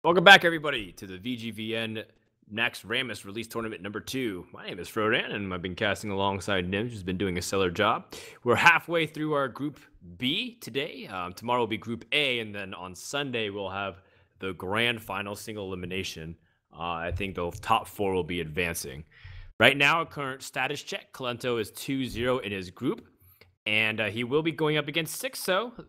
Welcome back, everybody, to the VGVN Max Ramus release tournament number 2. My name is Frodan, and I've been casting alongside Nim, who's been doing a stellar job. We're halfway through our Group B today. Tomorrow will be Group A, and then on Sunday we'll have the grand final single elimination. I think the top 4 will be advancing. Right now, current status check, Kolento is 2-0 in his group, and he will be going up against Xixo,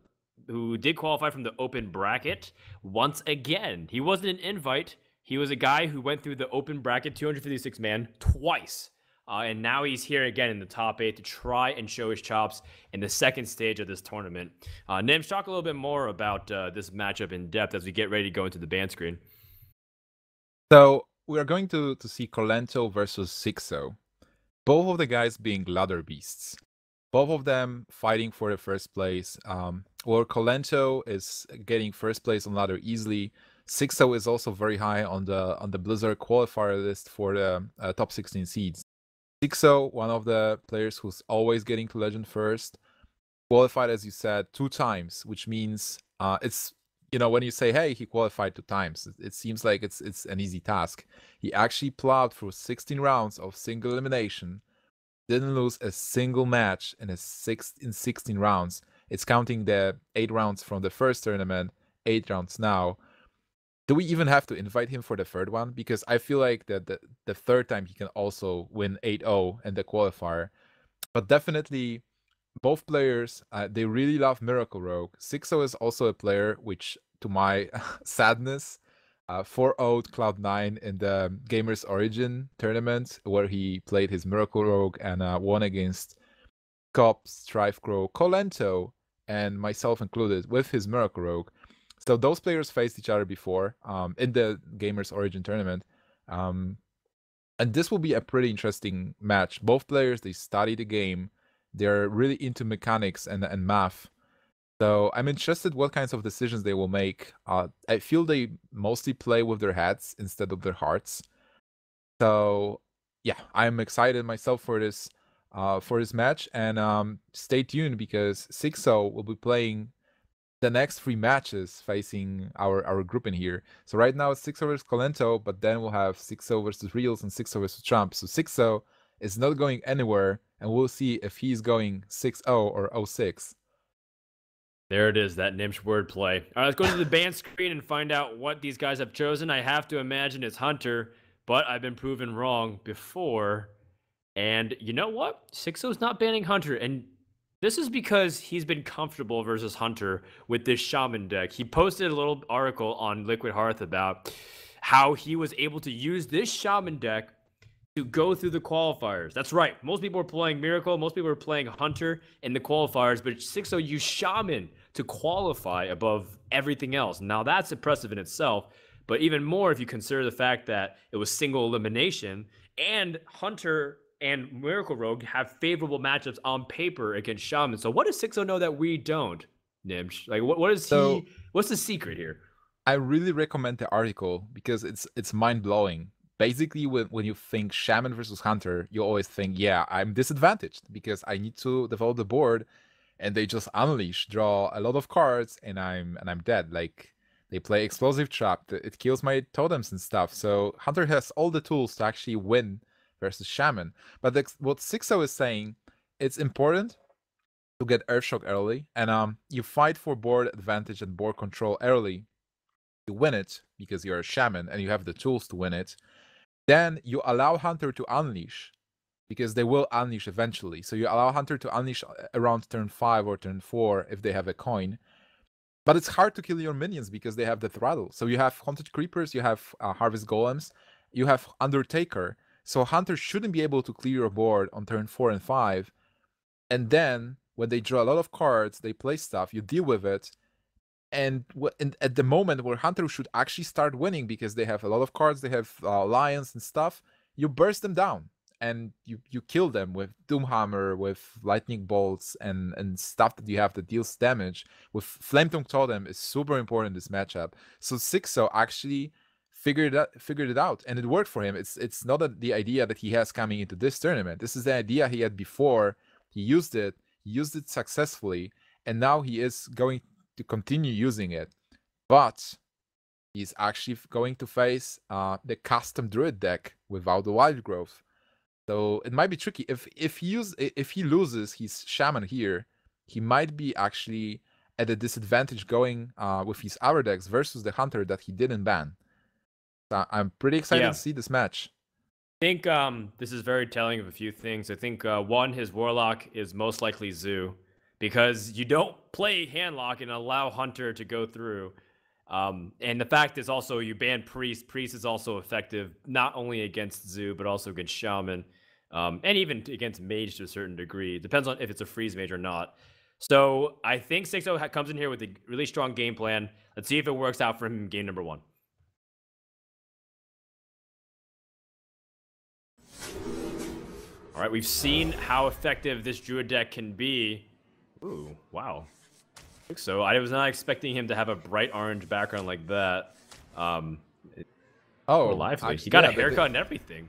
who did qualify from the open bracket once again. He wasn't an invite. He was a guy who went through the open bracket 256 man twice. And now he's here again in the top 8 to try and show his chops in the second stage of this tournament. Nims, talk a little bit more about this matchup in depth as we get ready to go into the ban screen. So we are going to see Kolento versus Xixo. Both of the guys being ladder beasts. Both of them fighting for the first place. Where Kolento is getting first place on ladder easily. Xixo is also very high on the Blizzard qualifier list for the top 16 seeds. Xixo, one of the players who's always getting to Legend first, qualified, as you said, 2 times, which means it's, you know, when you say, hey, he qualified 2 times, it seems like it's an easy task. He actually plowed through 16 rounds of single elimination, didn't lose a single match in 16 rounds. It's counting the 8 rounds from the first tournament, 8 rounds now. Do we even have to invite him for the third one? Because I feel like that the third time he can also win 8-0 in the qualifier. But definitely, both players, they really love Miracle Rogue. Xixo is also a player which, to my sadness, 4-0'd Cloud9 in the Gamers Origin tournament, where he played his Miracle Rogue and won against Cops, Strifecrow, Kolento, and myself included, with his Miracle Rogue. So those players faced each other before in the Gamers Origin tournament. And this will be a pretty interesting match. Both players, they study the game. They're really into mechanics and math. So I'm interested what kinds of decisions they will make. I feel they mostly play with their heads instead of their hearts. So yeah, I'm excited myself for this match. And stay tuned, because Xixo will be playing the next 3 matches facing our group in here. So right now it's Xixo versus Kolento, but then we'll have Xixo versus Reels and Xixo versus Trump. So Xixo is not going anywhere, and we'll see if he's going 6-0 or 0-6. There it is, that Nimsh wordplay. All right, let's go to the ban screen and find out what these guys have chosen. I have to imagine it's Hunter, but I've been proven wrong before. And you know what? Xixo's not banning Hunter, and this is because he's been comfortable versus Hunter with this Shaman deck. He posted a little article on Liquid Hearth about how he was able to use this Shaman deck to go through the qualifiers. That's right. Most people are playing Miracle. Most people are playing Hunter in the qualifiers, but Xixo used Shaman to qualify above everything else. Now, that's impressive in itself, but even more if you consider the fact that it was single elimination, and Hunter and Miracle Rogue have favorable matchups on paper against Shaman. So what does Xixo know that we don't, Nimsh? Like, what is he? What's the secret here? I really recommend the article because it's mind-blowing. Basically, when you think Shaman versus Hunter, you always think, yeah, I'm disadvantaged because I need to develop the board, and they just unleash, draw a lot of cards, and I'm dead. Like, they play Explosive Trap, it kills my totems and stuff. So Hunter has all the tools to actually win versus Shaman. But what Xixo is saying, it's important to get Earthshock early, and you fight for board advantage and board control early. You win it because you're a Shaman and you have the tools to win it. Then you allow Hunter to unleash, because they will unleash eventually. So you allow Hunter to unleash around turn 5 or turn 4 if they have a coin. But it's hard to kill your minions because they have the throttle. So you have Haunted Creepers, you have Harvest Golems, you have Undertaker. So Hunter shouldn't be able to clear your board on turn 4 and 5. And then, when they draw a lot of cards, they play stuff, you deal with it. And at the moment where Hunter should actually start winning because they have a lot of cards, they have lions and stuff, you burst them down and you kill them with Doomhammer, with lightning bolts and stuff that you have that deals damage. With Flametongue Totem is super important in this matchup. So Xixo actually figured it out, and it worked for him. It's not the idea that he has coming into this tournament. This is the idea he had before. He used it successfully, and now he is going to continue using it. But he's actually going to face the custom Druid deck without the Wild Growth. So it might be tricky. If he loses his Shaman here, he might be actually at a disadvantage going with his other decks versus the Hunter that he didn't ban. So I'm pretty excited to see this match. I think this is very telling of a few things. I think one, his Warlock is most likely Zoo, because you don't play Handlock and allow Hunter to go through. And the fact is also you ban Priest. Priest is also effective not only against Zoo but also against Shaman, and even against Mage to a certain degree. It depends on if it's a freeze mage or not. So I think Xixo comes in here with a really strong game plan. Let's see if it works out for him in game number 1. All right, we've seen how effective this Druid deck can be. Ooh, wow. So I was not expecting him to have a bright orange background like that. Oh, lively. He got a haircut and everything.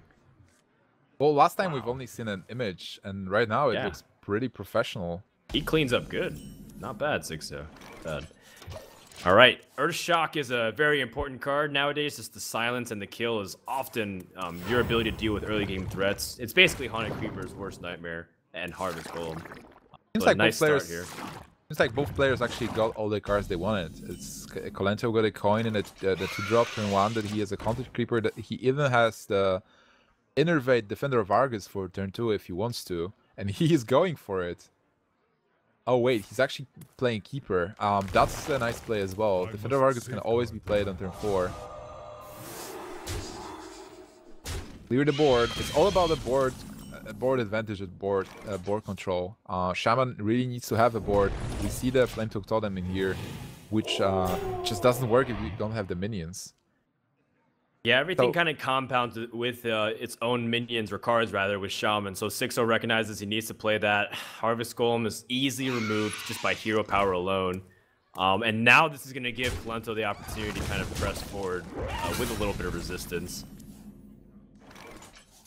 Well, last time we've only seen an image, and right now it looks pretty professional. He cleans up good. Not bad, Xixo. Bad. All right, Earthshock is a very important card nowadays. Just the silence and the kill is often your ability to deal with early game threats. It's basically Haunted Creeper's worst nightmare and Harvest Golem. Seems like nice start here. Seems like both players actually got all the cards they wanted. It's Kolento got a coin and the 2-drop turn 1 that he has a Haunted Creeper. That he even has the Innervate Defender of Argus for turn 2 if he wants to, and he is going for it. Oh wait, he's actually playing Keeper. That's a nice play as well. Defender of Argus can always be played on turn 4. Clear the board. It's all about the board advantage with board control. Shaman really needs to have a board. We see the Flametoke Totem in here, which just doesn't work if you don't have the minions. Yeah, everything kind of compounds with its own minions, or cards rather, with Shaman. So Xixo recognizes he needs to play that. Harvest Golem is easily removed just by hero power alone. And now this is going to give Kolento the opportunity to kind of press forward with a little bit of resistance.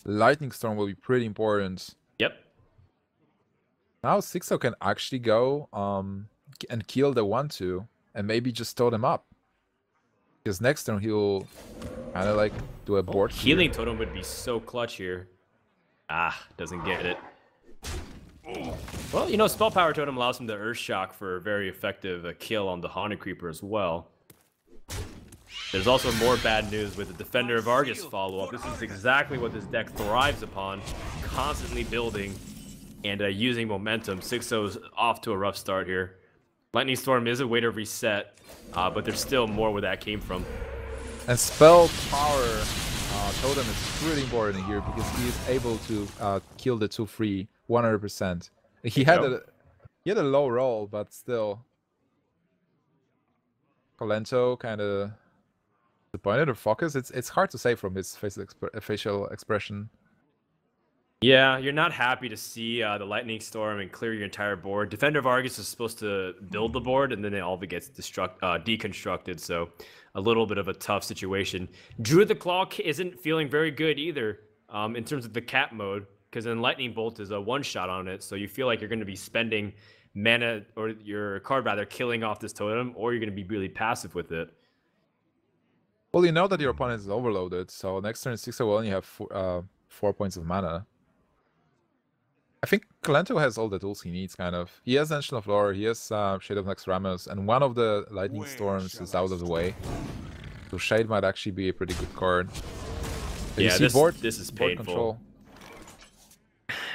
Lightning Storm will be pretty important. Yep. Now Xixo can actually go and kill the 1-2 and maybe just totem up. Because next turn he'll kind of like do a board. Healing Totem would be so clutch here. Doesn't get it. Well, you know, Spell Power Totem allows him to Earthshock for a very effective kill on the Haunted Creeper as well. There's also more bad news with the Defender of Argus follow-up. This is exactly what this deck thrives upon. Constantly building and using momentum. Xixo's off to a rough start here. Lightning Storm is a way to reset, but there's still more where that came from. And Spell Power Totem is pretty important here because he is able to kill the 2-3 100%. He had a low roll, but still. Kolento kind of disappointed or focus. It's hard to say from his facial expression. Yeah, you're not happy to see the Lightning Storm and clear your entire board. Defender of Argus is supposed to build the board, and then all of it gets deconstructed, so a little bit of a tough situation. Druid the Claw isn't feeling very good either in terms of the cap mode, because then Lightning Bolt is a one-shot on it, so you feel like you're going to be spending mana, or your card rather, killing off this totem, or you're going to be really passive with it. Well, you know that your opponent is overloaded, so next turn Xixo will only have 4 points of mana. I think Kolento has all the tools he needs, kind of. He has Ancient of Lore, he has Shade of Naxxramas, and one of the Lightning Storms is out of the way. So Shade might actually be a pretty good card. But yeah, this is painful. Control.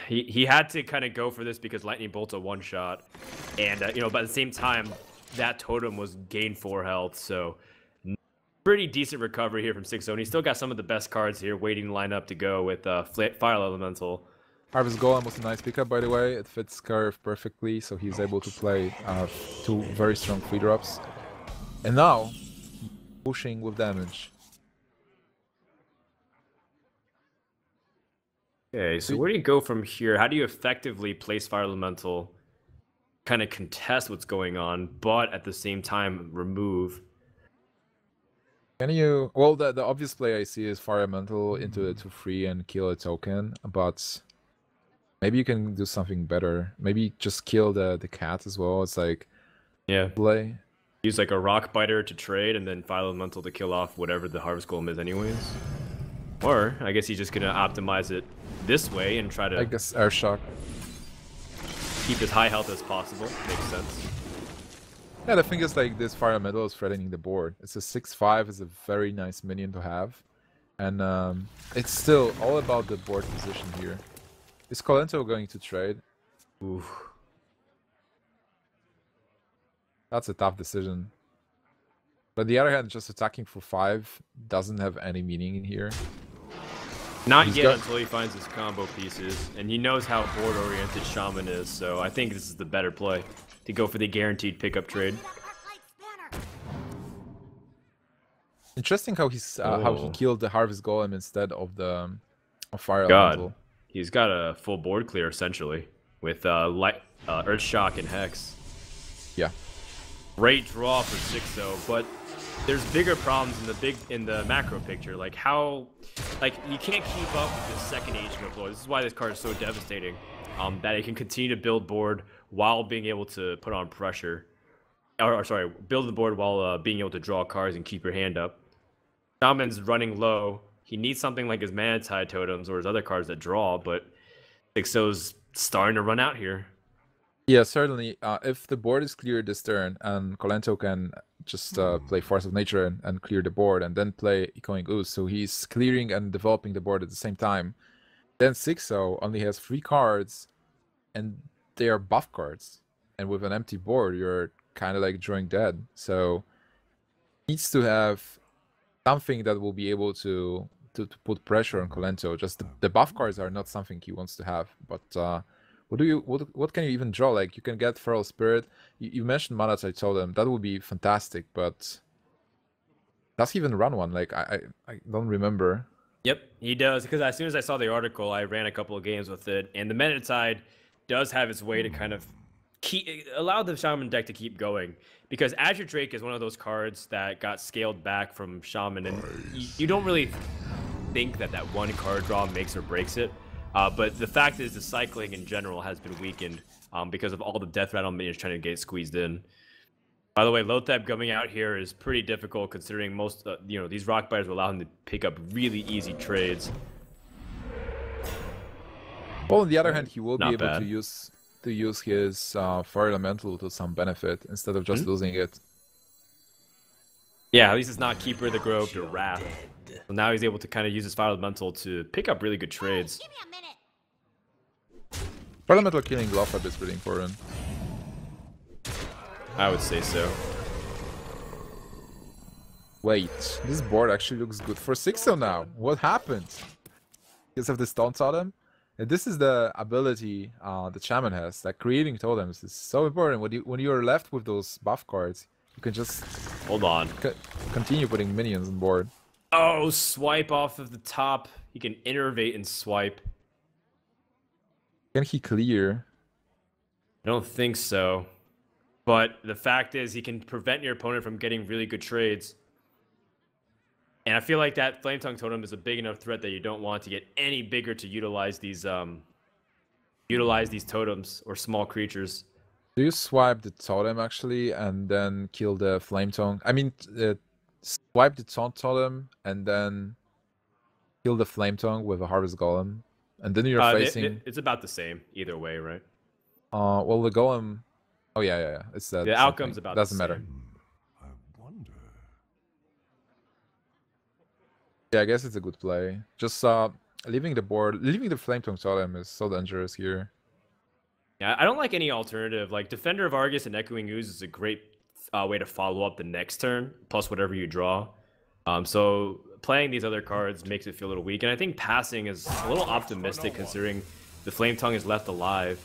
He had to kind of go for this because Lightning Bolt's a one-shot. And, you know, but at the same time, that totem was gain 4 health, so pretty decent recovery here from Xixo. And he's still got some of the best cards here waiting to line up to go with Fire Elemental. Harvest Golem was a nice pickup, by the way. It fits Curve perfectly, so he's able to play 2 very strong 3-drops. And now, pushing with damage. Okay, so where do you go from here? How do you effectively place Fire Elemental, kind of contest what's going on, but at the same time remove? Can you... Well, the obvious play I see is Fire Elemental into the 2-3 and kill a token, but maybe you can do something better. Maybe just kill the cat as well. It's like... Yeah. Play. Use like a rock biter to trade and then fire elemental to kill off whatever the harvest golem is anyways. Or I guess he's just gonna optimize it this way and try to I guess air shock. keep as high health as possible. Makes sense. Yeah, the thing is, like, this fire elemental is threatening the board. It's a 6/5, it's a very nice minion to have. And it's still all about the board position here. Is Kolento going to trade? Ooh. That's a tough decision. But on the other hand, just attacking for 5 doesn't have any meaning in here. Not yet until he finds his combo pieces, and he knows how board-oriented Shaman is, so I think this is the better play, to go for the guaranteed pickup trade. Interesting how he killed the Harvest Golem instead of the Fire God, Elemental. he's got a full board clear, essentially, with Earth Shock and Hex. Yeah. Great draw for Xixo, but there's bigger problems in the macro picture. Like you can't keep up with the second Agent of Lord. This is why this card is so devastating. That it can continue to build board while being able to put on pressure. Or sorry, build the board while being able to draw cards and keep your hand up. Shaman's running low. He needs something like his Mana Tide Totems or his other cards that draw, but Xixo's starting to run out here. Yeah, certainly. If the board is clear this turn and Kolento can just play Force of Nature and clear the board and then play Echoing Ooze, so he's clearing and developing the board at the same time, then Xixo only has 3 cards and they are buff cards. And with an empty board, you're kind of like drawing dead. So he needs to have something that will be able to put pressure on Kolento. Just the buff cards are not something he wants to have, but what can you even draw? Like, you can get Feral Spirit. You mentioned Mana Tide Totem. That would be fantastic, but does he even run one? Like, I don't remember. Yep, he does, because as soon as I saw the article, I ran a couple of games with it, and the Mana Tide does have its way to kind of allow the Shaman deck to keep going, because Azure Drake is one of those cards that got scaled back from Shaman, and you don't really think that one card draw makes or breaks it. But the fact is, the cycling in general has been weakened because of all the death rattle minions trying to get squeezed in. By the way, Lotheb coming out here is pretty difficult, considering most, these rock biters will allow him to pick up really easy trades. Well, on the other hand, he will be Not able bad. to use his Fire Elemental to some benefit instead of just losing it. Yeah, at least it's not Keeper of the Grove to Wrath. So now he's able to kind of use his Fire Elemental to pick up really good trades. Give me a minute. Fire Elemental killing Lotheb is really important. I would say so. Wait, this board actually looks good for Xixo now. What happened? Because of this Taunt Totem? And this is the ability the Shaman has. That creating totems is so important. When you're left with those buff cards, you can just Hold on. continue putting minions on board. Oh, swipe off of the top. He can innervate and swipe. Can he clear? I don't think so. But the fact is, he can prevent your opponent from getting really good trades. And I feel like that Flame Tongue Totem is a big enough threat that you don't want to get any bigger to utilize these totems or small creatures. Do you swipe the totem actually and then kill the Flame Tongue? I mean, swipe the Taunt Totem and then kill the Flame Tongue with a Harvest Golem, and then you're facing. It's about the same either way, right? Well, the Golem. Oh yeah. It's that. The outcome's about doesn't the matter. same. I wonder. Yeah, I guess it's a good play. Just leaving the Flame Tongue Totem is so dangerous here. Yeah, I don't like any alternative. Like, Defender of Argus and Echoing Ooze is a great way to follow up the next turn, plus whatever you draw. So playing these other cards makes it feel a little weak. And I think passing is a little optimistic, considering the Flame Tongue is left alive.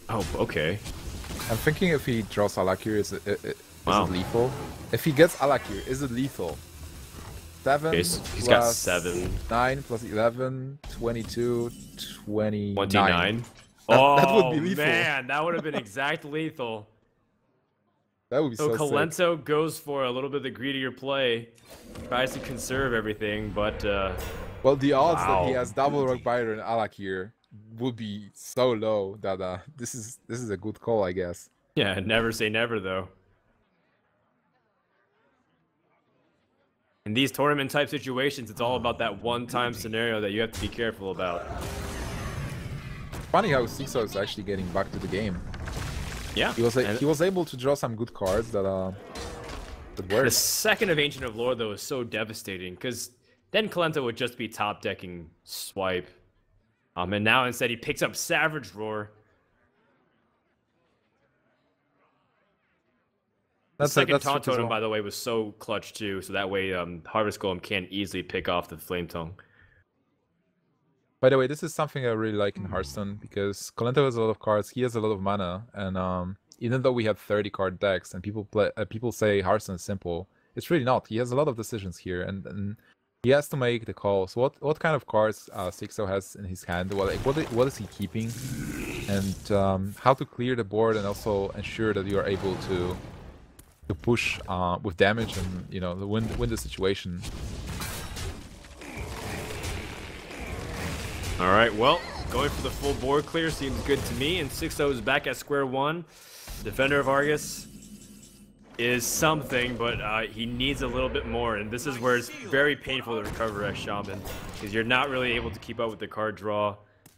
Oh, okay. I'm thinking if he draws Alakir, is it Wow. lethal? If he gets Alakir, is it lethal? 7 Okay, so he's plus got 7. 9 plus 11, 22, 29. 29. That would be lethal. Man, that would have been exact lethal. That would be so sick. Kolento goes for a little bit of the greedier play, tries to conserve everything, but Well, the odds that he Wow. has double Rock Biter and Alakir would be so low that this is a good call, I guess. yeah, never say never though. In these tournament type situations, it's all about that one-time scenario that you have to be careful about. Funny how Xixo is actually getting back to the game. Yeah. He was able to draw some good cards that worked. The second of Ancient of Lore, though, is so devastating, because then Kolento would just be top decking Swipe. And now instead he picks up Savage Roar. The second Taunt Totem, by the way, was so clutch too, so that way Harvest Golem can't easily pick off the Flame Tongue. By the way, this is something I really like in Hearthstone, because Kolento has a lot of cards, he has a lot of mana, and even though we have 30 card decks and people say Hearthstone is simple, it's really not. He has a lot of decisions here, and he has to make the call. So what kind of cards Xixo has in his hand? Well, like, what is he keeping, and how to clear the board and also ensure that you are able to push with damage and win the situation. All right, well, going for the full board clear seems good to me, and Xixo is back at square one. Defender of Argus is something, but he needs a little bit more, and this is where it's very painful to recover as Shaman, because you're not really able to keep up with the card draw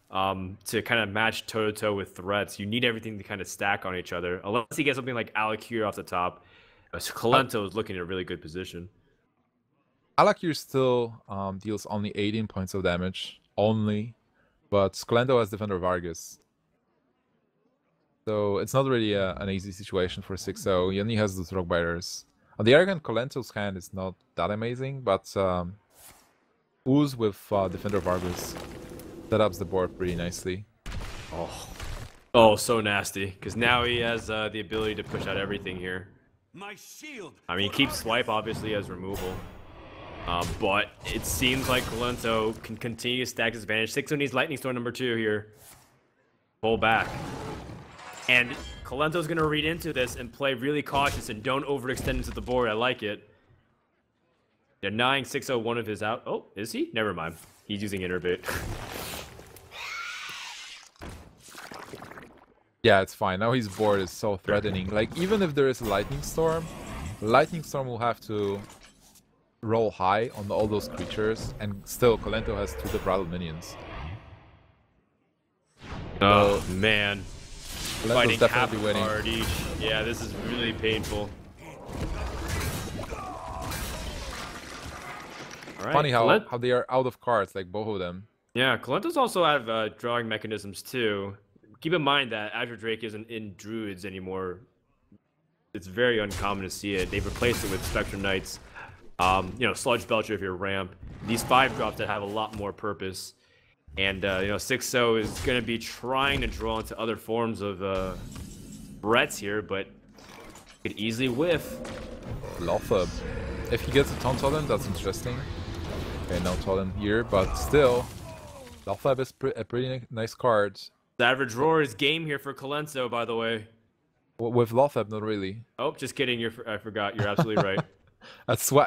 to kind of match toe-to-toe with threats. You need everything to kind of stack on each other, unless he gets something like Alakir off the top. Kolento is looking in a really good position. Alakir still deals only 18 points of damage, but Kolento has Defender of Argus. So it's not really an easy situation for Xixo. He only has those Rock Biters. On the other hand, Kolento's hand is not that amazing, but Ooze with Defender of Argus set up the board pretty nicely. Oh, so nasty, because now he has the ability to push out everything here. My shield. I mean, he keeps Swipe obviously as removal, but it seems like Kolento can continue to stack his advantage. Xixo needs Lightning Storm number 2 here. Pull back. And Kolento's going to read into this and play really cautious and don't overextend into the board. I like it. Denying Xixo one of his out. Oh, is he? Never mind. He's using Innervate. Yeah, it's fine. Now his board is so threatening. Like, even if there is a Lightning Storm will have to roll high on all those creatures, and still Kolento has 2 Rattle minions. Oh, man. Kolento's Fighting definitely half winning. card each. Yeah, this is really painful. All right, Funny how they are out of cards, like both of them. Yeah, Kolento's also out of drawing mechanisms too. Keep in mind that Azure Drake isn't in Druids anymore. It's very uncommon to see it. They've replaced it with Spectrum Knights, Sludge Belcher if you're ramp. These 5-drops that have a lot more purpose. And, Xixo is going to be trying to draw into other forms of threats here, but could easily whiff. Lothab. If he gets a Taunt Totem, that's interesting. Okay, no Totem here, but still, Lothab is a pretty nice card. Savage Roar is game here for Kolento, by the way. With Lothab, not really. Oh, just kidding. I forgot. You're absolutely right.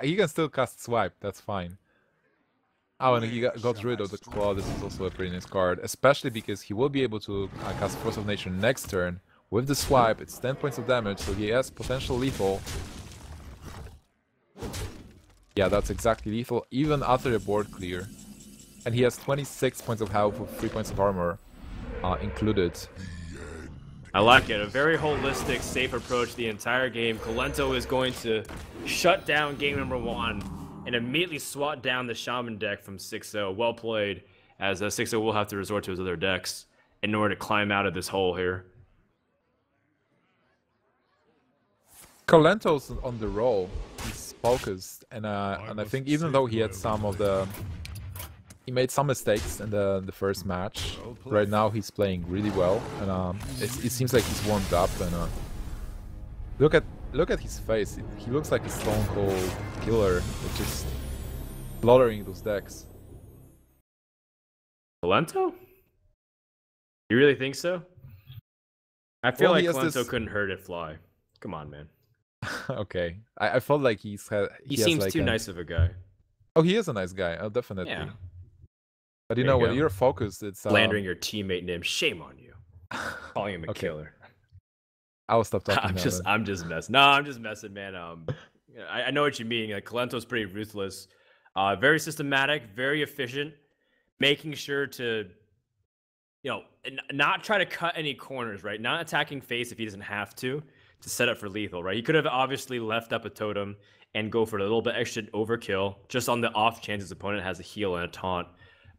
He can still cast Swipe. That's fine. Oh, and he got rid of the Claw. This is also a pretty nice card, especially because he will be able to cast Force of Nature next turn. With the Swipe, it's 10 points of damage, so he has potential lethal. Yeah, that's exactly lethal, even after the board clear. And he has 26 points of health with 3 points of armor included. I like it. A very holistic, safe approach the entire game. Kolento is going to shut down game number 1 and immediately swat down the Shaman deck from Xixo. Well played, as Xixo will have to resort to his other decks in order to climb out of this hole here. Kolento's on the roll. He's focused, and I think even though he had he made some mistakes in the first match, right now he's playing really well, and it seems like he's warmed up. And look at his face. He looks like a stone cold killer, which is slaughtering those decks. Kolento? You really think so? I feel like Kolento couldn't hurt it fly. Come on, man. Okay, I felt like he seems like too nice of a guy. Oh, he is a nice guy. Oh, definitely. Yeah. But when you're focused, it's slandering your teammate name. Shame on you. Calling him a killer. I'll stop talking. I'm just messing. No, I'm just messing, man. I know what you mean. Like Kolento's pretty ruthless, very systematic, very efficient, making sure to not try to cut any corners, right? Not attacking face if he doesn't have to set up for lethal, right? He could have obviously left up a totem and go for a little bit extra overkill just on the off chance his opponent has a heal and a taunt.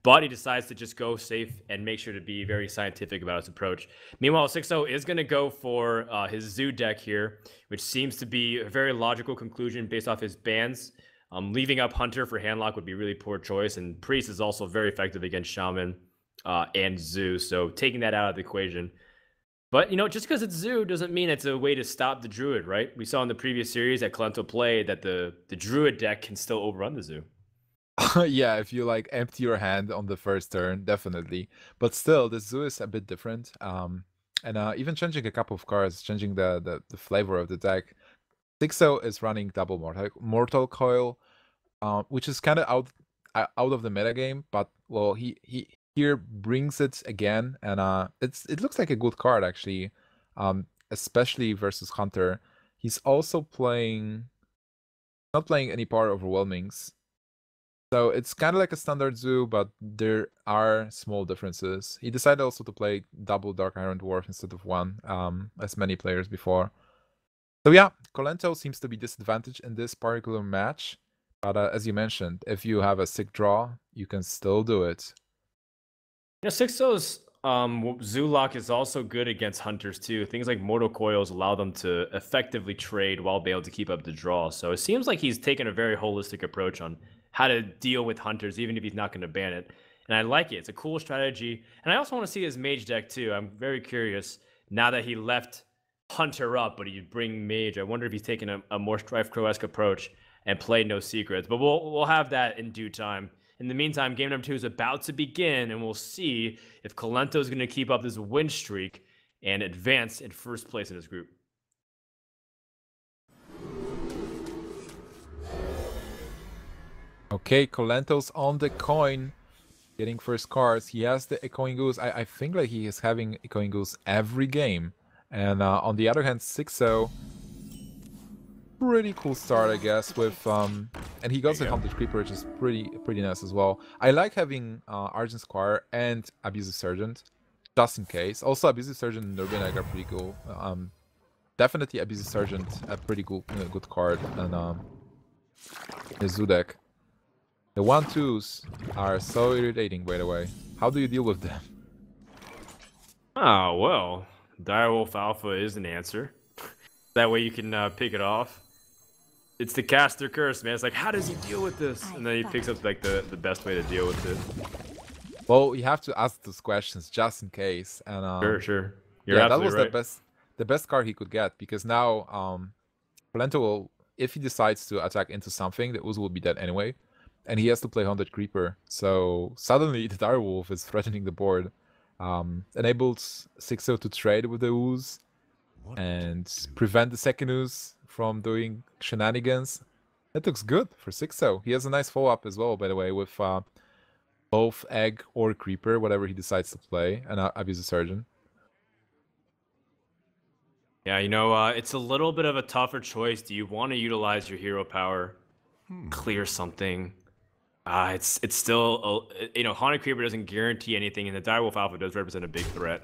But he decides to just go safe and make sure to be very scientific about his approach. Meanwhile, Xixo is going to go for his Zoo deck here, which seems to be a very logical conclusion based off his bans. Leaving up Hunter for Handlock would be really poor choice, and Priest is also very effective against Shaman and Zoo, so taking that out of the equation. But, just because it's Zoo doesn't mean it's a way to stop the Druid, right? We saw in the previous series that Kolento played that the Druid deck can still overrun the Zoo. Yeah, if you like empty your hand on the first turn, definitely. But still, the Zoo is a bit different. And even changing a couple of cards, changing the flavor of the deck. Xixo is running double Mortal Coil, which is kind of out of the metagame, but well, he here brings it again, and it looks like a good card actually, especially versus Hunter. He's also not playing any power overwhelmings, so it's kind of like a standard Zoo, but there are small differences. He decided also to play double Dark Iron Dwarf instead of one, as many players before. So yeah, Kolento seems to be disadvantaged in this particular match, but as you mentioned, if you have a sick draw, you can still do it. Xixo's Zoo lock is also good against Hunters too. Things like Mortal Coils allow them to effectively trade while being able to keep up the draw. So it seems like he's taken a very holistic approach on how to deal with Hunters, even if he's not going to ban it. And I like it. It's a cool strategy. And I also want to see his Mage deck too. I'm very curious now that he left Hunter up, but he'd bring Mage. I wonder if he's taking a more Strife Crow-esque approach and play No Secrets. But we'll have that in due time. In the meantime, game number 2 is about to begin, and we'll see if Kolento is going to keep up this win streak and advance in first place in his group. Okay, Kolento's on the coin, getting first cards. He has the Echoing Goose. I think like he is having Echoing Goose every game. And on the other hand, Xixo, pretty cool start, I guess, with and he got the Haunted Creeper, which is pretty nice as well. I like having Argent Squire and Abusive Sergeant, just in case. Also, Abusive Sergeant and Nurbinag are pretty cool. Definitely Abusive Sergeant, a pretty cool, good card, and the Zoo deck. The 1/2s are so irritating, by the way. How do you deal with them? Oh, well, Direwolf Alpha is an answer. That way you can pick it off. It's the caster curse, man. It's like, how does he deal with this? And then he picks up like the best way to deal with it. Well, you have to ask those questions just in case. And sure. Yeah, that was right. the best card he could get, because now Kolento will, if he decides to attack into something, the Ooze will be dead anyway, and he has to play Haunted Creeper. So suddenly the Direwolf is threatening the board. Enables Xixo to trade with the Ooze and prevent the second Ooze from doing shenanigans. That looks good for Xixo. He has a nice follow-up as well, by the way, with both Egg or Creeper, whatever he decides to play, and Abusive Surgeon. Yeah, it's a little bit of a tougher choice. Do you want to utilize your hero power, clear something? It's still, Haunted Creeper doesn't guarantee anything, and the Direwolf Alpha does represent a big threat.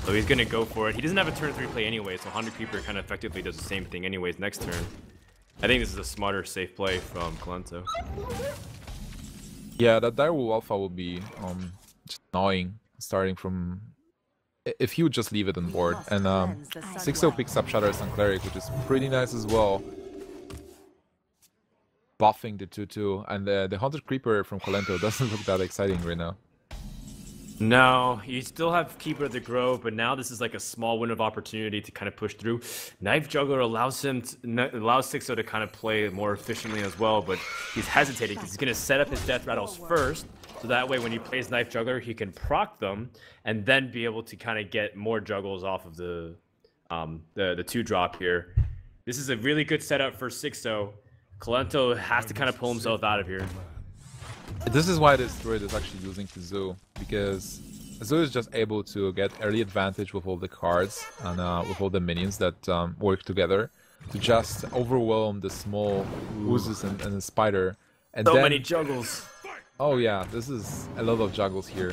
So he's going to go for it. He doesn't have a turn 3 play anyway, so Haunted Creeper kind of effectively does the same thing anyways next turn. I think this is a smarter, safe play from Kolento. Yeah, that Direwolf Alpha will be just annoying, starting from... If he would just leave it on board. And Xixo picks up Shatters on Cleric, which is pretty nice as well. Buffing the 2/2, and the Haunted Creeper from Kolento doesn't look that exciting right now. No, you still have Keeper of the Grove, but now this is like a small window of opportunity to kind of push through. Knife Juggler allows Xixo to kind of play more efficiently as well, but he's hesitating because he's going to set up his Death Rattles first, so that way when he plays Knife Juggler, he can proc them and then be able to kind of get more juggles off of the 2-drop here. This is a really good setup for Xixo. Kolento has to kind of pull himself out of here. This is why this Druid is actually using the Zoo, because Zoo is just able to get early advantage with all the cards and with all the minions that work together. to just overwhelm the small oozes and the spider. And So then, many juggles. oh yeah, this is a lot of juggles here.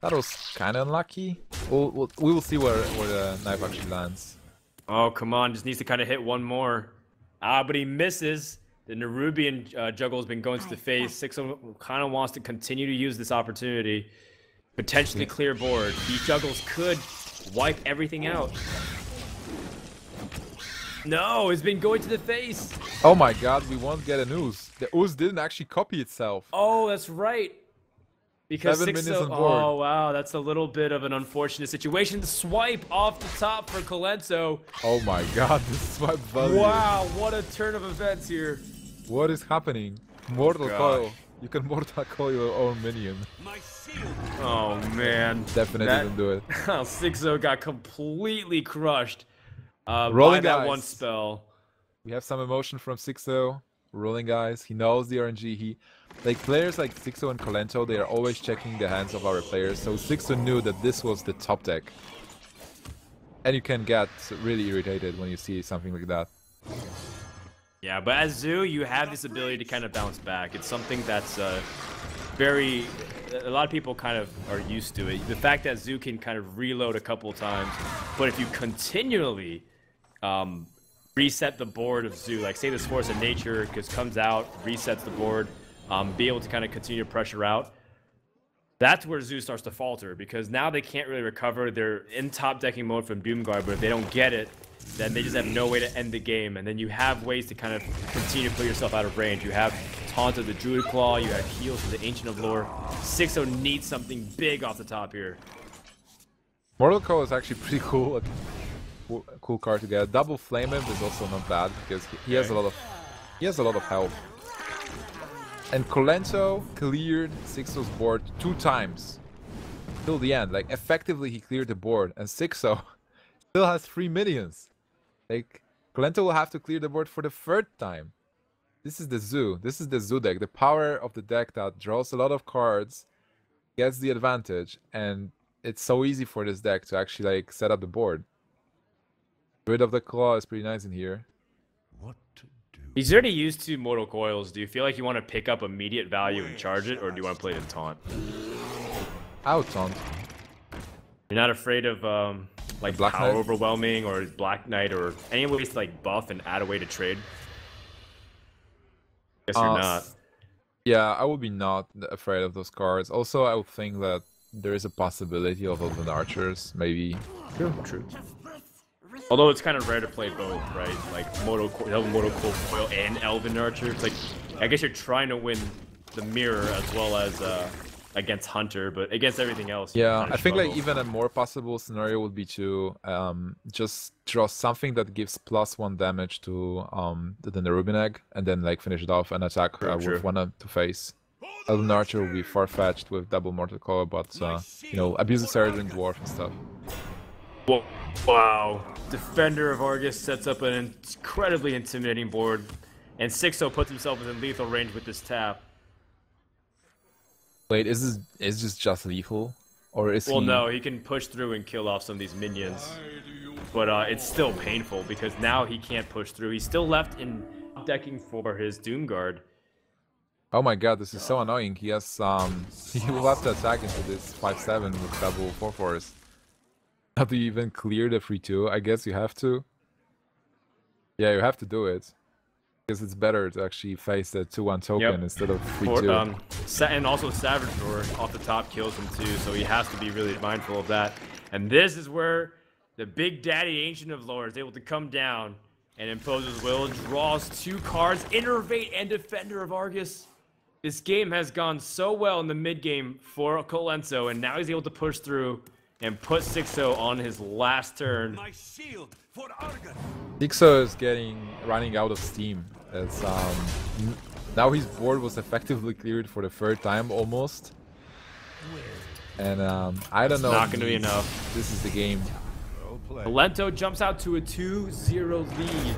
That was kind of unlucky. We will see where the knife actually lands. Oh, come on. Just needs to kind of hit one more. But he misses. The Nerubian juggle has been going to the face. Xixo kind of wants to continue to use this opportunity. Potentially clear board. These juggles could wipe everything out. No, it's been going to the face. Oh my god, we won't get an ooze. The ooze didn't actually copy itself. Oh, that's right. Because 7 minutes on board. Oh, wow, that's a little bit of an unfortunate situation. The swipe off the top for Kolento. Oh my god, this swipe value. Wow, what a turn of events here. What is happening? Mortal Gosh. coil. You can mortal coil your own minion. Oh, man. Definitely didn't do it. Xixo got completely crushed by Rolling that eyes. one spell. We have some emotion from Xixo. Rolling eyes. He knows the RNG. Like players like Xixo and Kolento, they are always checking the hands of our players. So Xixo knew that this was the top deck. And you can get really irritated when you see something like that. Yeah, but as Zoo, you have this ability to kind of bounce back. It's something that's a lot of people kind of are used to it. The fact that Zoo can kind of reload a couple times, but if you continually reset the board of Zoo, like say this Force of Nature just comes out, resets the board, be able to kind of continue to pressure out, that's where Zoo starts to falter, because now they can't really recover. They're in top decking mode from Doomguard, but if they don't get it, then they just have no way to end the game. And then you have ways to kind of continue to put yourself out of range. You have Taunt of the Druid Claw, you have Heals of the Ancient of Lore. Xixo needs something big off the top here. Mortal Coil is actually pretty cool. A cool card to get. Double Flame Imp is also not bad because he has a lot of health. And Kolento cleared Xixo's board 2 times till the end. Like effectively he cleared the board, and Xixo still has 3 minions. Like Kolento will have to clear the board for the 3rd time. This is the Zoo. This is the Zoo deck. The power of the deck that draws a lot of cards, gets the advantage, and it's so easy for this deck to actually like set up the board. Druid of the Claw is pretty nice in here. What to do? He's already used to Mortal Coils. Do you feel like you want to pick up immediate value and charge it, or do you want to play it in Taunt? Out Taunt. You're not afraid of like Black power Knight? overwhelming or Black Knight or any ways to like buff and add a way to trade? Guess you're not. Yeah, I would be not afraid of those cards. Also, I would think that there is a possibility of Elven Archers, maybe. True. Although it's kind of rare to play both, right? Like Mortal Coil and Elven Archer. It's like, I guess you're trying to win the mirror as well as against Hunter, but against everything else. Yeah, I think like even a more possible scenario would be to just draw something that gives +1 damage to the Nerubian Egg, and then like finish it off and attack with 1 to face. Elven Archer will be far-fetched with double Mortal Coil, but you know, Abusive Sergeant, Dwarf and stuff. Wow. Defender of Argus sets up an incredibly intimidating board, and Xixo puts himself within lethal range with this tap. Wait, is this just lethal? Or is Well, he... no, he can push through and kill off some of these minions. But it's still painful, because now he can't push through. He's still left in decking for his Doomguard. Oh my god, this is so annoying. He has he will have to attack into this 5/7 with double 4/4s. How do you even clear the 3/2? I guess you have to. Yeah, you have to do it. Because it's better to actually face the 2/1 token instead of 3/2. And also Savage Roar off the top kills him too, so he has to be really mindful of that. And this is where the Big Daddy Ancient of Lore is able to come down and impose his will, draws 2 cards, Innervate and Defender of Argus. This game has gone so well in the mid game for Kolento, and now he's able to push through and put Xixo on his last turn. My shield for Argus. Xixo is running out of steam. As now his board was effectively cleared for the 3rd time almost. And I don't know. Not gonna be enough. This is the game. Kolento jumps out to a 2-0 lead,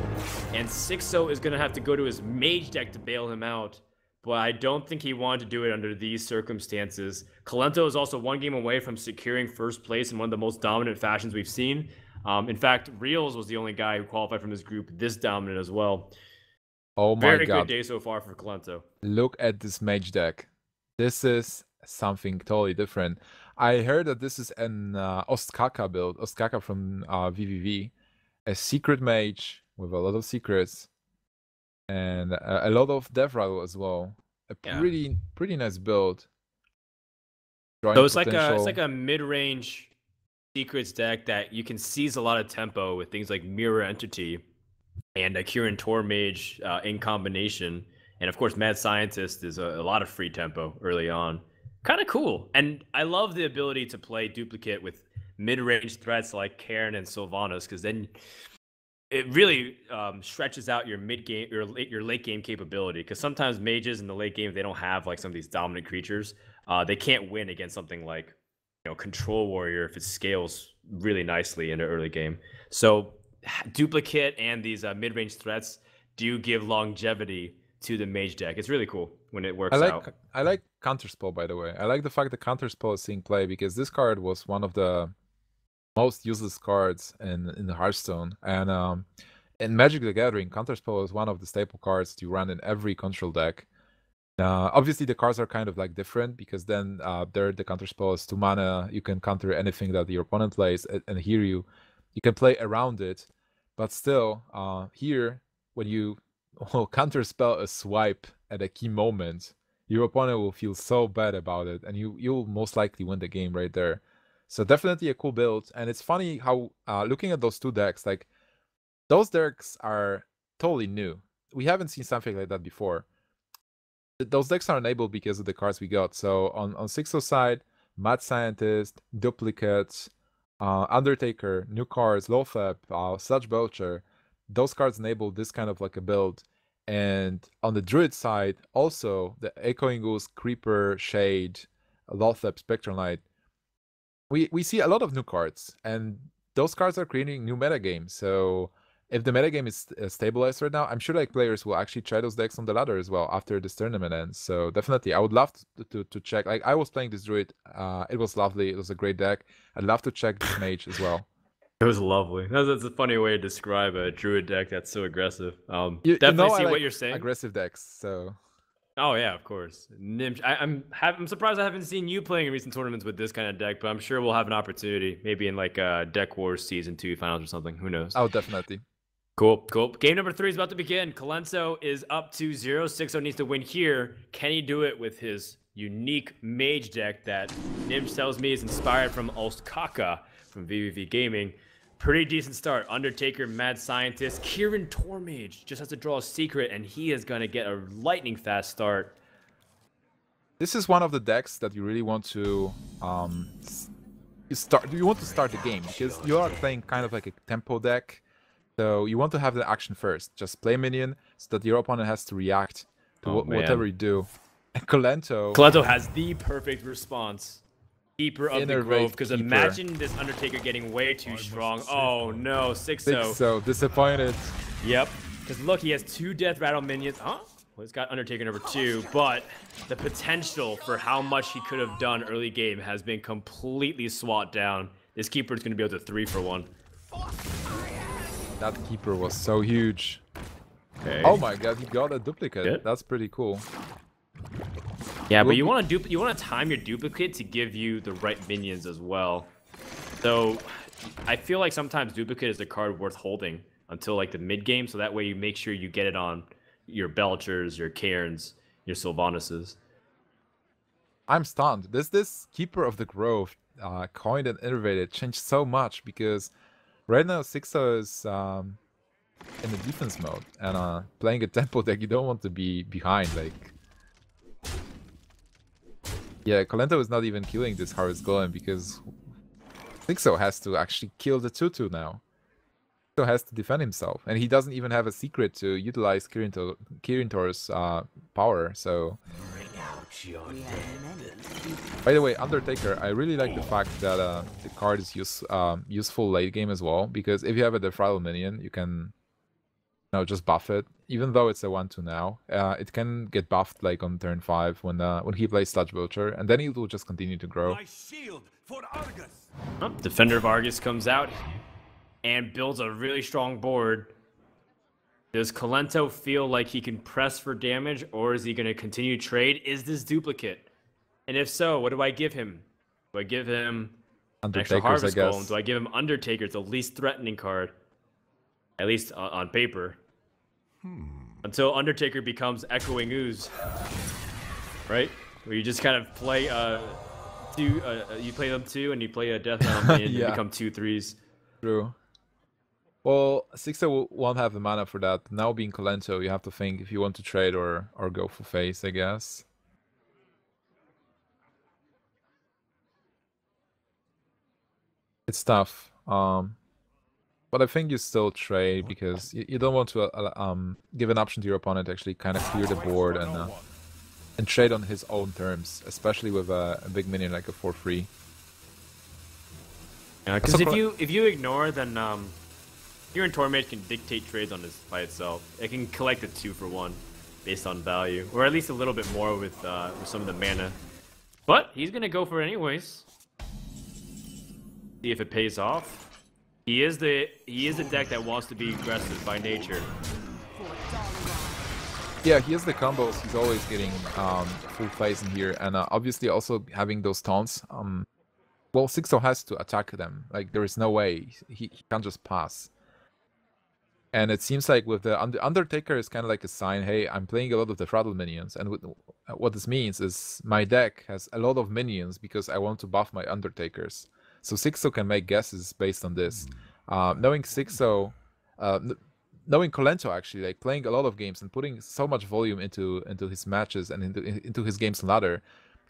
and Xixo is gonna have to go to his Mage deck to bail him out. But I don't think he wanted to do it under these circumstances. Kolento is also 1 game away from securing 1st place in one of the most dominant fashions we've seen. In fact, Reels was the only guy who qualified from this group this dominant as well. Oh my Very god. good day so far for Kolento. Look at this mage deck. This is something totally different. I heard that this is an Ostkaka build, Ostkaka from VVV. A secret mage with a lot of secrets and a lot of death rattle as well. A pretty nice build. So it's like a mid-range secrets deck that you can seize a lot of tempo with things like Mirror Entity and a Kirin Tor Mage in combination. And of course, Mad Scientist is a lot of free tempo early on. Kind of cool. And I love the ability to play duplicate with mid-range threats like Karen and Sylvanas, because then it really stretches out your mid-game, your late-game capability. Because sometimes mages in the late game, they don't have like some of these dominant creatures. They can't win against something like, you know, Control Warrior if it scales really nicely in the early game. So duplicate and these mid-range threats do give longevity to the mage deck. It's really cool when it works out. I like Counterspell, by the way. I like the fact that Counterspell is seeing play because this card was one of the most useless cards in the Hearthstone. And in Magic the Gathering, Counterspell is one of the staple cards you run in every control deck. Obviously, the cards are kind of like different because then there the Counterspell is 2 mana. You can counter anything that your opponent plays, and here you can play around it. But still, here when you Counterspell a swipe at a key moment, your opponent will feel so bad about it, and you'll most likely win the game right there. So definitely a cool build. And it's funny how looking at those two decks, like those decks are totally new. We haven't seen something like that before. Those decks are enabled because of the cards we got. So on Xixo's side, Mad Scientist, Duplicates, Undertaker, new cards, Lothep, Sludge Belcher, those cards enable this kind of like a build. And on the Druid side, also the Echoing Ooze, Creeper, Shade, Lothep, Spectral Knight. We see a lot of new cards, and those cards are creating new metagames. So if the metagame is stabilized right now, I'm sure like players will actually try those decks on the ladder as well after this tournament ends. So definitely, I would love to check. Like I was playing this Druid, it was lovely. It was a great deck. I'd love to check this Mage as well. It was lovely. That's a funny way to describe a Druid deck that's so aggressive. You Definitely know see I like what you're saying. Aggressive decks, so. Oh yeah, of course. Nimsh, I'm surprised I haven't seen you playing in recent tournaments with this kind of deck, but I'm sure we'll have an opportunity, maybe in like Deck Wars Season 2 finals or something. Who knows? Oh, definitely. Cool. Game number 3 is about to begin. Kolento is up to 0. Xixo needs to win here. Can he do it with his unique mage deck that Nimsh tells me is inspired from Ostkaka from VVV Gaming? Pretty decent start. Undertaker, Mad Scientist, Kirin Tor Mage just has to draw a secret, and he is going to get a lightning fast start. This is one of the decks that you really want to start. You want to start the game because you are playing kind of like a tempo deck, so you want to have the action first. Just play minion so that your opponent has to react to whatever you do. And Kolento has the perfect response. Keeper of the Grove, because imagine this Undertaker getting way too strong. Oh no, Xixo disappointed. Yep, because look, he has 2 Death Rattle minions. Huh? Well, he's got Undertaker number 2, but the potential for how much he could have done early game has been completely swat down. This Keeper is going to be able to 3-for-1. That Keeper was so huge. Okay. Oh my god, he got a duplicate. Yeah. That's pretty cool. Yeah, but you want to time your duplicate to give you the right minions as well. So I feel like sometimes duplicate is a card worth holding until like the mid game, so that way you make sure you get it on your Belchers, your Cairns, your Sylvanas. I'm stunned. This Keeper of the Grove, coined and innovated, changed so much because right now Xixo is in the defense mode and playing a tempo deck. You don't want to be behind, like. Yeah, Kolento is not even killing this Harvest Golem because Xixo has to actually kill the 2/2 now. Xixo has to defend himself, and he doesn't even have a secret to utilize Kirin Tor's power, so... By the way, Undertaker, I really like the fact that the card is useful late game as well, because if you have a Defrial minion, you can just buff it. Even though it's a 1/2 now, it can get buffed like on turn 5 when he plays Sludge Vulture, and then it will just continue to grow. My shield for Argus. Defender of Argus comes out, and builds a really strong board, does Kolento feel like he can press for damage, or is he going to continue trade? Is this duplicate? And if so, what do I give him? Do I give him an extra Undertakers, I Harvest Golem? guess. Do I give him Undertaker? It's the least threatening card, at least on paper. Until Undertaker becomes Echoing Ooze, right? Where you just kind of play you play them 2 and you play a Death Realm and Yeah. you become 2/3s. True. Well, Xixo won't have the mana for that. Now being Kolento, you have to think if you want to trade or go for face, I guess. It's tough. But I think you still trade because you don't want to give an option to your opponent to actually kind of clear the board and trade on his own terms, especially with a big minion like a 4/3. Yeah, because if you ignore, then your Tormage can dictate trades on this by itself. It can collect a 2-for-1 based on value, or at least a little bit more with some of the mana. But he's gonna go for it anyways. See if it pays off. He is the deck that wants to be aggressive by nature. Yeah, he has the combos. He's always getting full face in here, and obviously also having those taunts. Well, Xixo has to attack them. Like there is no way he can't just pass. And it seems like with the Undertaker is kind of like a sign. Hey, I'm playing a lot of the Throttle minions, and what this means is my deck has a lot of minions because I want to buff my Undertakers. So Xixo can make guesses based on this. Knowing Xixo, knowing Kolento actually, like playing a lot of games and putting so much volume into his matches and into his games ladder,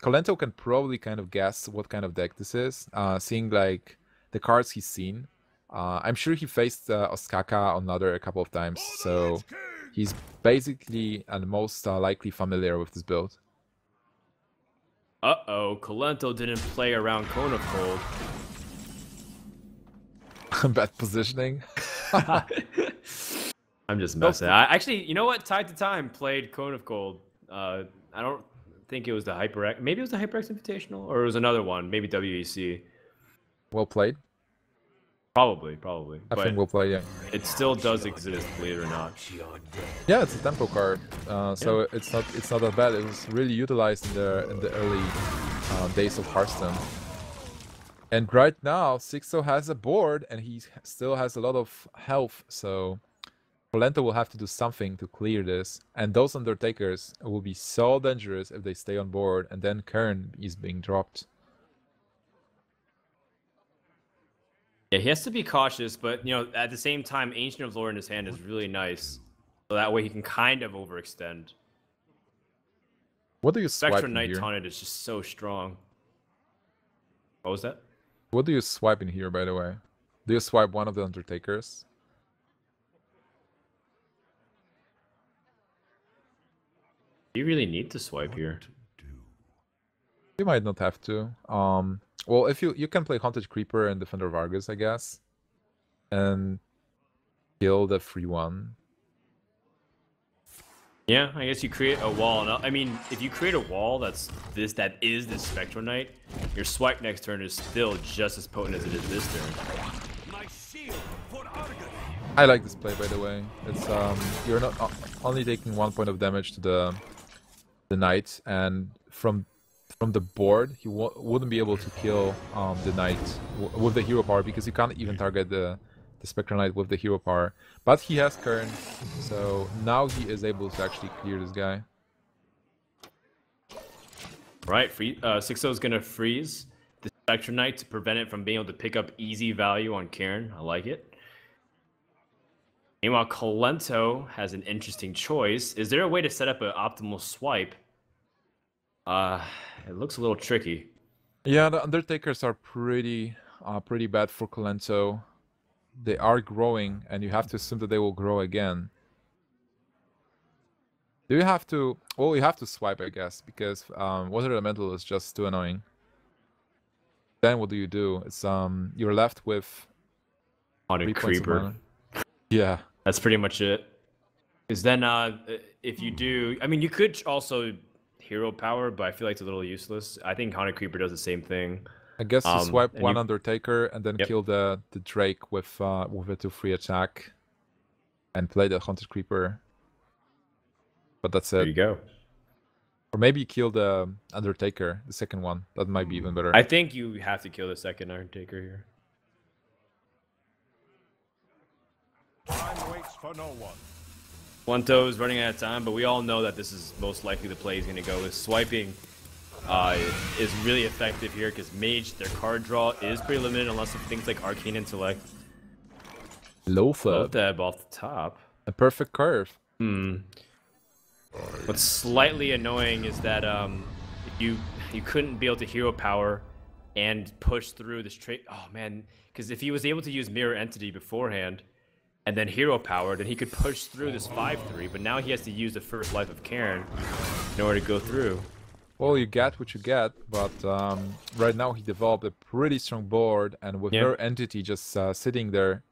Kolento can probably kind of guess what kind of deck this is, seeing like the cards he's seen. I'm sure he faced Ostkaka on ladder a couple of times, so he's basically and most likely familiar with this build. Uh-oh, Kolento didn't play around Cone of Cold. Bad positioning. I'm just messing. I actually, you know what? Tide to Time played Cone of Cold. I don't think it was the HyperX. Maybe it was the HyperX Invitational, or it was another one. Maybe WEC. Well played. Probably. I think we'll play, yeah. It still does exist, believe it or not. Yeah, it's a tempo card, so yeah. It's not that bad. It was really utilized in the early days of Hearthstone. And right now, Xixo has a board, and he still has a lot of health, so Kolento will have to do something to clear this. And those Undertakers will be so dangerous if they stay on board, and then Kern is being dropped. Yeah, he has to be cautious, but you know, at the same time, Ancient of Lore in his hand is really nice, so that way he can kind of overextend. What do you swipe Spectral in Knight here? Taunted is just so strong. What was that? What do you swipe in here, by the way? Do you swipe one of the Undertakers? Do you really need to swipe here? You might not have to. Well, if you can play Haunted Creeper and Defender of Argus, I guess, and kill the free one. Yeah, I guess you create a wall. I mean, if you create a wall that is this Spectral Knight, your swipe next turn is still just as potent as it is this turn. I like this play, by the way. It's you're not only taking 1 point of damage to the knight, and from the board, he wouldn't be able to kill the knight with the hero power because you can't even target the Spectral Knight with the hero power. But he has Kern, so now he is able to actually clear this guy. Right, Xixo's gonna freeze the Spectral Knight to prevent it from being able to pick up easy value on Karen. I like it. Meanwhile, Kolento has an interesting choice. Is there a way to set up an optimal swipe? It looks a little tricky. Yeah, the Undertakers are pretty bad for Kolento. They are growing, and you have to assume that they will grow again. Do you have to... Well, you have to swipe, I guess, because Water Elemental is just too annoying. Then what do? It's you're left with... Haunted Creeper. Yeah. That's pretty much it. Because then, if you do... I mean, you could also... Hero Power, but I feel like it's a little useless. I think Haunted Creeper does the same thing. I guess you swipe and one you- Undertaker and then Yep. kill the Drake with a 2-free attack, and play the Haunted Creeper. But that's There it. you go. Or maybe you kill the Undertaker, the second one. That might be even better. I think you have to kill the second Undertaker here. Time waits for no one. Kolento is running out of time, but we all know that this is most likely the play he's going to go with. Swiping is really effective here because Mage, their card draw is pretty limited unless of things like Arcane Intellect. Lothab. Lothab off the top. A perfect curve. What's slightly annoying is that you couldn't be able to hero power and push through this trait. Oh man, because if he was able to use Mirror Entity beforehand and then hero power, then he could push through this 5/3. But now he has to use the first life of Karen in order to go through. Well, you get what you get, but right now he developed a pretty strong board, and with her entity just sitting there,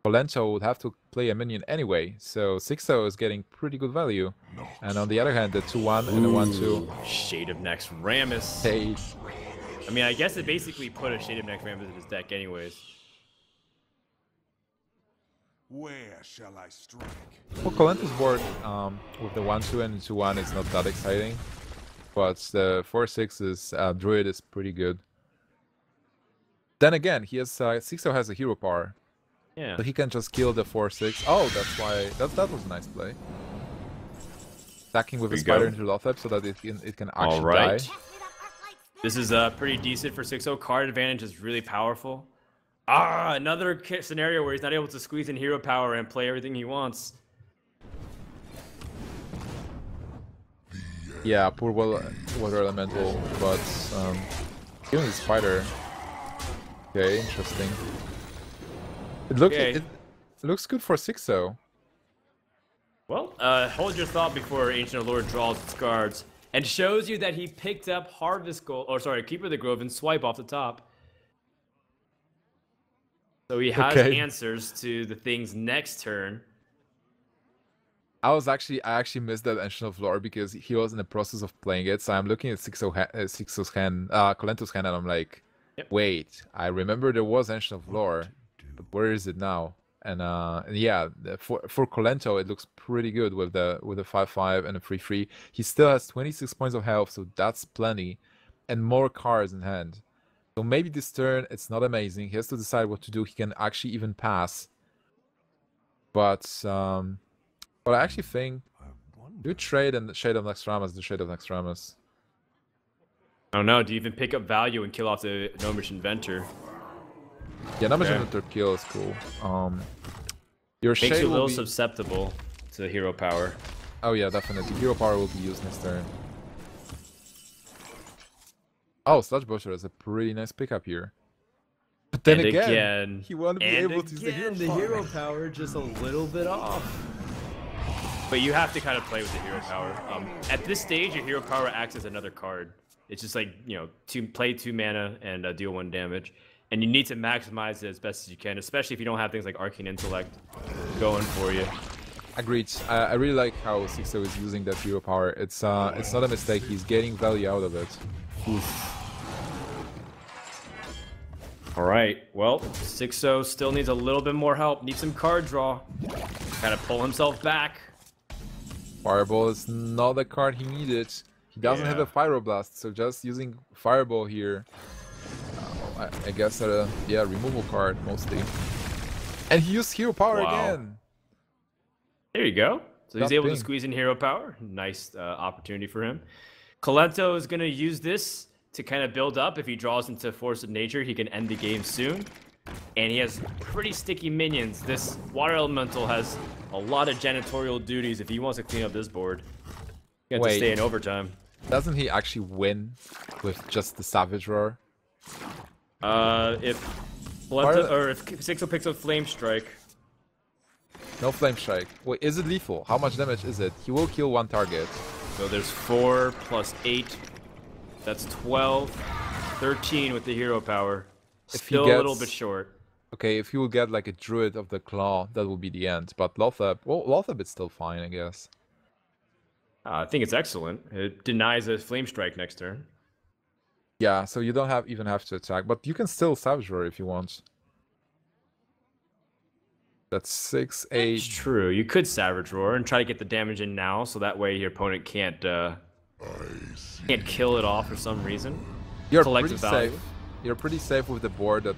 Kolento would have to play a minion anyway, so Xixo is getting pretty good value. And on the other hand, the 2-1 and the 1-2. Shade of Next Rammus. Hey, I mean, I guess it basically put a Shade of Next Rammus in his deck anyways. Where shall I strike? well, Kolento's board with the 1-2 and 2-1 is not that exciting, but the 4-6 is Druid is pretty good. Then again, he has Xixo has a hero power. Yeah. So he can just kill the 4-6. Oh, that's why. That was a nice play. Attacking with a There you spider go. into Lothab so that it can All actually right. die. This is pretty decent for 6-0. Card advantage is really powerful. Another scenario where he's not able to squeeze in hero power and play everything he wants. Yeah, poor water elemental, but killing the spider. Okay, interesting. It looks Okay. it looks good for 6-0. Well, hold your thought before Ancient Lord draws its cards and shows you that he picked up Harvest Gold, or sorry, Keeper of the Grove and Swipe off the top. So he has Okay. answers to the things next turn. I actually missed that Ancient of Lore because he was in the process of playing it. So I'm looking at Xixo's hand, Kolento's hand, and I'm like, Yep. wait, I remember there was Ancient of Lore, but where is it now? And yeah, for Kolento it looks pretty good with the 5/5 and a 3/3. He still has 26 points of health, so that's plenty, and more cards in hand. So maybe this turn it's not amazing. He has to decide what to do. He can actually even pass, but I actually think do trade and Shade of Naxxramas, the Shade of Naxxramas. I don't know. Do you even pick up value and kill off the Gnomish Inventor? Yeah, Gnomish Okay. Inventor kill is cool. Your Makes Shade you a will little be... susceptible to hero power. Oh yeah, definitely. Hero power will be used next turn. Oh, Sludge Butcher is a pretty nice pickup here. But then And again, he won't be and able to use the hero again, power. hero power just a little bit off. But you have to kind of play with the hero power. At this stage, your hero power acts as another card. It's just like, you know, play 2 mana and deal 1 damage. And you need to maximize it as best as you can, especially if you don't have things like Arcane Intellect going for you. Agreed. I really like how Xixo is using that hero power. It's not a mistake. He's getting value out of it. All right, well, 6-0 still needs a little bit more help. Needs some card draw. Kind of pull himself back. Fireball is not the card he needed. He doesn't have Yeah. a Pyroblast, so just using Fireball here. I guess yeah, removal card mostly. And he used hero power Wow. again. There you go. So he's That able to thing. squeeze in hero power. Nice opportunity for him. Kolento is going to use this to kind of build up. If he draws into Force of Nature, he can end the game soon. And he has pretty sticky minions. This Water Elemental has a lot of janitorial duties if he wants to clean up this board. He has to Wait. stay in overtime. Doesn't he actually win with just the Savage Roar? If Kolento, or if Xixo picks up Flame Strike, No Flame Strike. Wait, is it lethal? How much damage is it? He will kill 1 target. so there's 4 plus 8. That's 12, 13 with the hero power. If he Still a little gets- bit short. Okay, if he will get like a Druid of the Claw, that will be the end. But Lothab, well, Lothab is still fine, I guess. I think it's excellent. It denies a Flame Strike next turn. Yeah, so you don't even have to attack, but you can still Savage Roar if you want. That's 6, 8. It's true. You could Savage Roar and try to get the damage in now, so that way your opponent can't kill it off for some reason. You're Collective pretty value. safe. You're pretty safe with the board that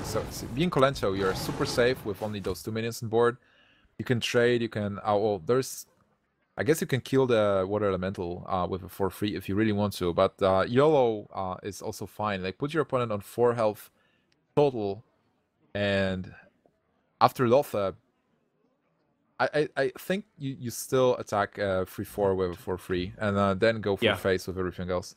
so being Kolento, you're super safe with only those 2 minions on board. You can trade, you can well, I guess you can kill the water elemental with a for free if you really want to, but YOLO is also fine. Like put your opponent on 4 health total, and after Lotha, I think you still attack 3/4 with a for free, and then go for face with everything else.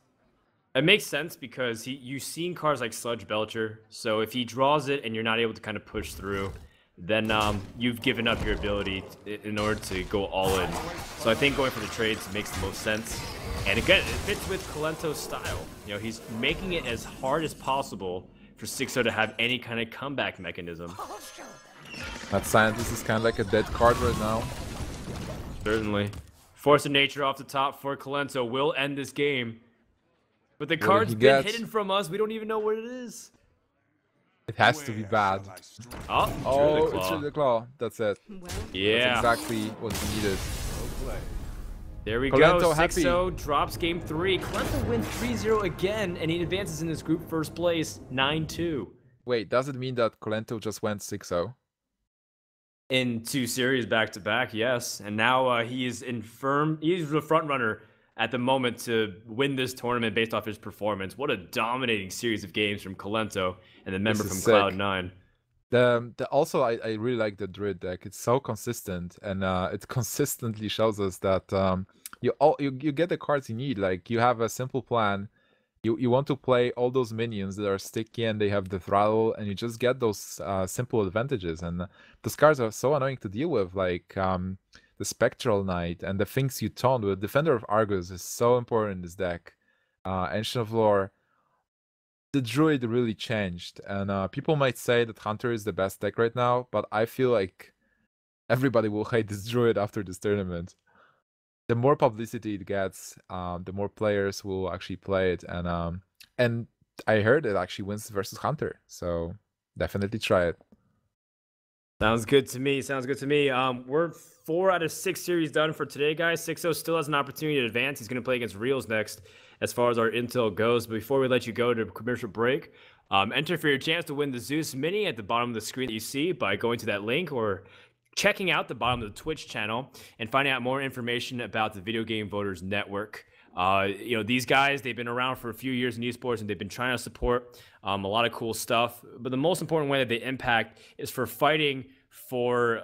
It makes sense because you've seen cards like Sludge Belcher, so if he draws it and you're not able to kind of push through, then you've given up your ability in order to go all in. So I think going for the trades makes the most sense. And again, it fits with Kolento's style. You know, he's making it as hard as possible for Xixo to have any kind of comeback mechanism. That Scientist is kind of like a dead card right now. Certainly. Force of Nature off the top for Kolento will end this game. But the card's been hidden from us. We don't even know what it is. It has to be bad. Oh, it's Druid the Claw. That's it. Yeah. That's exactly what we needed. There we Kolento go. happy. Xixo drops game 3. Kolento wins 3-0 again, and he advances in this group first place, 9-2. Wait, does it mean that Kolento just went 6-0? In 2 series back-to-back, yes. And now he's the front runner at the moment to win this tournament based off his performance. What a dominating series of games from Kolento and the member from Cloud9. Also, I really like the Druid deck. It's so consistent, and it consistently shows us that you get the cards you need. Like you have a simple plan. You want to play all those minions that are sticky and they have the throttle, and you just get those simple advantages. And those cards are so annoying to deal with, like the Spectral Knight and the things you taunt with. Defender of Argus is so important in this deck. Ancient of Lore. The Druid really changed, and people might say that Hunter is the best deck right now, but I feel like everybody will hate this Druid after this tournament. The more publicity it gets, the more players will actually play it, and I heard it actually wins versus Hunter, so definitely try it. Sounds good to me. Sounds good to me. We're 4 out of 6 series done for today, guys. Xixo still has an opportunity to advance. He's going to play against Reels next, as far as our intel goes. But before we let you go to commercial break, enter for your chance to win the Zeus Mini at the bottom of the screen that you see by going to that link or checking out the bottom of the Twitch channel and finding out more information about the Video Game Voters Network. You know, these guys, they've been around for a few years in esports, and they've been trying to support a lot of cool stuff. But the most important way that they impact is for fighting for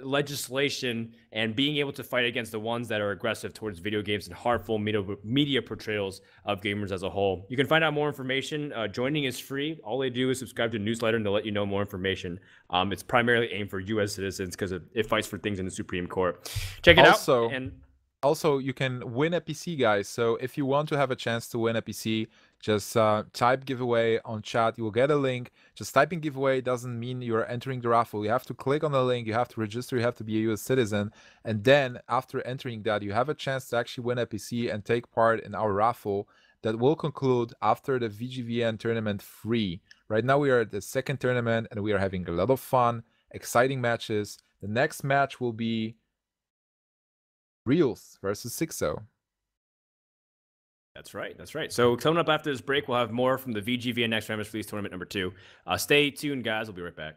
legislation and being able to fight against the ones that are aggressive towards video games and harmful media portrayals of gamers as a whole. You can find out more information. Joining is free. All they do is subscribe to the newsletter, and they'll let you know more information. It's primarily aimed for U.S. citizens because it fights for things in the Supreme Court. Check it out. Also, you can win a PC, guys. So if you want to have a chance to win a PC, just type giveaway on chat. You will get a link. Just typing giveaway doesn't mean you're entering the raffle. You have to click on the link. You have to register. You have to be a US citizen. And then after entering that, you have a chance to actually win a PC and take part in our raffle that will conclude after the VGVN tournament free. Right now we are at the 2nd tournament, and we are having a lot of fun, exciting matches. The next match will be Reels versus Xixo. That's right. That's right. So coming up after this break, we'll have more from the VGVN Next Famous Release Tournament number 2. Stay tuned, guys. We'll be right back.